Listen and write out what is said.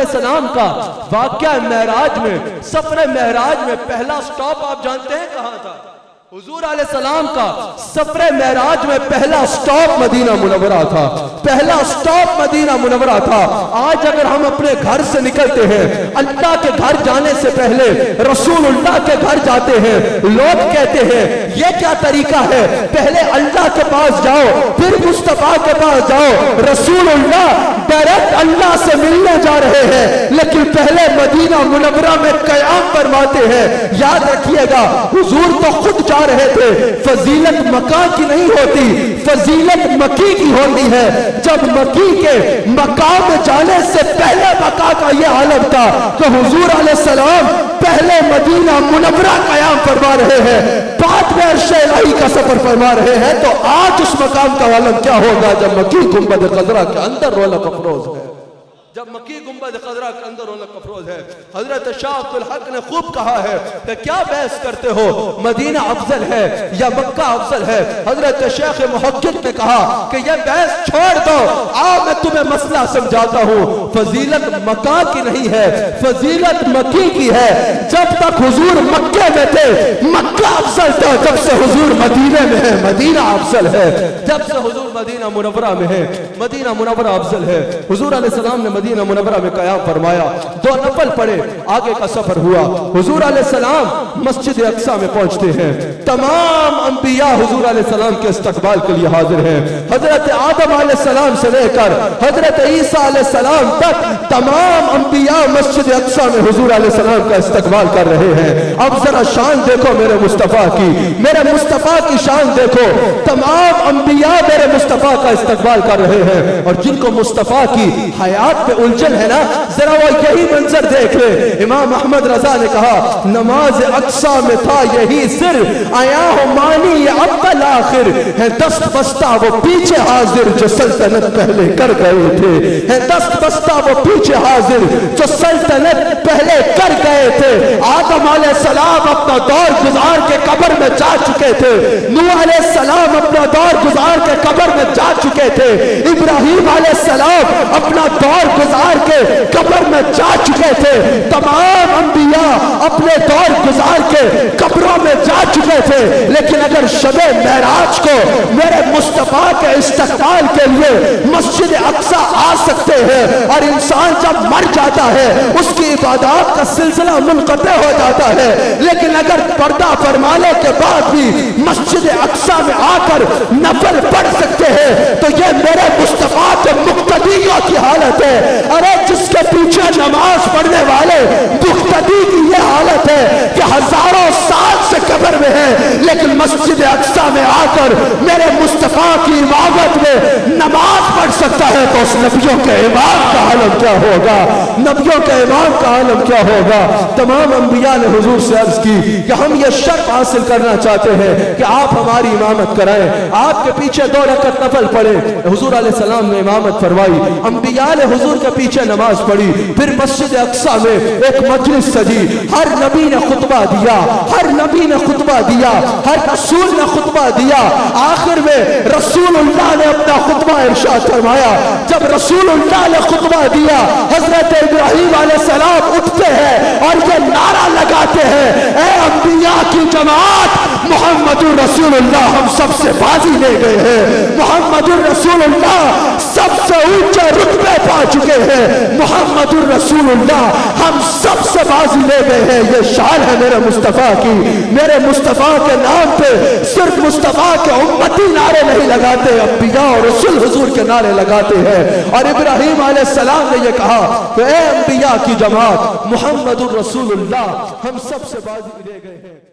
अलैहिस्सलाम का वाक़या मेराज में, सफर मेराज में पहला स्टॉप आप जानते हैं कहां था? हुजूर अलैहिस्सलाम का सफर मेराज में पहला स्टॉप मदीना मुनव्वरा था, पहला स्टॉप मदीना मुनव्वरा था। आज अगर हम अपने घर से निकलते हैं, अल्लाह के घर जाने से पहले रसूलुल्लाह के घर जाते हैं, लोग कहते हैं ये क्या तरीका है, पहले अल्लाह के पास जाओ फिर मुस्तफा के पास जाओ। रसूलुल्लाह डायरेक्ट अल्लाह से मिलने जा रहे हैं, लेकिन पहले मदीना मुनव्वरा में क़याम फरमाते हैं। याद रखिएगा, हुजूर तो खुद जा रहे थे। फजीलत मकान की नहीं होती, फजीलत मकी की होती है। जब मकी के मकाम में जाने से पहले मका का यह आलम था कि हुजूर अलैहिस्सलाम पहले मदीना मुनव्वरा क़याम फरमा रहे हैं, बाद में अर्श इलाही का सफर फरमा रहे हैं। तो आज उस मकाम का आलम क्या होगा जब मकी गुंबद खजरा के अंदर रौनक अफरोज है, जब मक्की गुंबद खजरा के अंदर रौनक अफरोज है। हजरत शाह अब्दुल हक ने खूब कहा है कि क्या बहस करते हो, मदीना अफजल है या मक्का अफजल है? हजरत शेख मुहक्किक ने कहा कि यह बहस छोड़ दो, आओ मैं तुम्हें मसला समझाता हूँ। फजीलत मक्का की नहीं है, फजीलत मक्की की है। जब तक हुजूर मक्के में थे मक्का अफजल था, जब से हुजूर मदीने में है मदीना अफजल है। जब से हुजूर मदीना मुनव्वरा में है मदीना मुनव्वरा अफजल है। हुजूर अलैहिस्सलाम ने मदीना मुनव्वरा में क़याम फरमाया, 2 नफल पढ़े, आगे का सफर हुआ। हुजूर अलैहिस्सलाम मस्जिद अक्सा में पहुंचते हैं। तमाम अंबिया हुजूर अलैहिस्सलाम के इस्तकबाल के लिए हाजिर हैं। हजरत आदम अलैहिस्सलाम से लेकर हजरत ईसा अलैहिस्सलाम तक तमाम अंबिया मस्जिद अक्सा में हुजूर अलैहिस्सलाम का इस्तकबाल कर रहे हैं। अब जरा शान देखो मेरे मुस्तफा की, मेरे मुस्तफा की शान देखो। तमाम अंबिया मेरे मुस्तफा का इस्तकबाल कर रहे हैं, और जिनको मुस्तफा की हयात उलझन है ना, जरा वो यही मंजर देख ले। इमाम अहमद रजा ने कहा, नमाज अक्सा में था यही सिर, आया हो मानी ये अव्वल आखिर है। दस्त बस्ता वो पीछे हाजिर जो सल्तनत पहले कर गए थे, है दस्त बस्ता वो पीछे हाजिर जो सल्तनत पहले कर गए थे। आदम अलैहिस्सलाम अपना दौर गुजार के कब्र में जा चुके थे, नूह अलैहिस्सलाम अपना दौर गुजार के कब्र में जा चुके थे, इब्राहिम अलैहिस्सलाम अपना दौर गुजार के कब्र में जा चुके थे। तमाम अंबिया अपने दौर गुजार के कब्रों में जा चुके थे। लेकिन अगर शबे मेराज को मेरे मुस्तफा के इस्तकबाल के लिए मस्जिद अक्सा आ सकते हैं, और इंसान जब मर जाता है उसकी इबादत का सिलसिला मुनक़ते हो जाता है, लेकिन अगर पर्दा फरमाने के बाद भी मस्जिद अक्सा में आकर नफल पढ़ सकते हैं, तो यह मेरे मुस्तफा के मुक्तदियों की हालत है। अरे जिसके पीछे नमाज पढ़ने वाले मुक्तदी की यह हालत है कि हजारों साल से कब्र में है, लेकिन मस्जिद अक्सा में आकर मेरे मुस्तफा की इबादत में नमाज पढ़ सकता है, तो उस नबियों के इमाम का आलम क्या होगा, नबियों के इमाम का आलम क्या होगा। तमाम अंबिया ने हुजूर से अर्ज की कि हम ये शर्त हासिल करना चाहते हैं कि आप हमारी इमामत कराएं, आपके पीछे 2 रकअत नफल पढ़े। हुजूर अलैहिस्सलाम ने इमामत फरमाई, अंबिया ने हुजूर के पीछे नमाज पढ़ी। फिर मस्जिद अक्सा में एक मजलिस सजी, हर नबी ने खुतबा दिया, हर नबी ने खुतबा दिया, हर रसूल ने खुतबा दिया। आखिर में रसूलुल्लाह ने अपना खुतबा इरशाद फरमाया। जब रसूलुल्लाह ने खुतबा दिया, हजरत इब्राहिम अलैहिस्सलाम उठते हैं और ये नारा लगाते हैं, ए अंबिया की जमात, मुहम्मदुर रसूलुल्लाह हम सबसे बाजी ले गए हैं, मुहम्मदुर रसूलुल्लाह सबसे ऊंचे रुतबे पा चुके हैं, मुहम्मदुर रसूलुल्लाह हम सबसे बाजी ले गए हैं। ये शान है मेरे मुस्तफा की। मेरे मुस्तफा के नाम पे सिर्फ मुस्तफा के उम्मती नारे नहीं लगाते, अंबिया और रसूल हुजूर के नारे लगाते हैं। और इब्राहिम अलैहिस्सलाम ने ये कहा कि ए अंबिया की जमात, मुहम्मदुर रसूलुल्लाह हम सबसे बाजी ले गए हैं।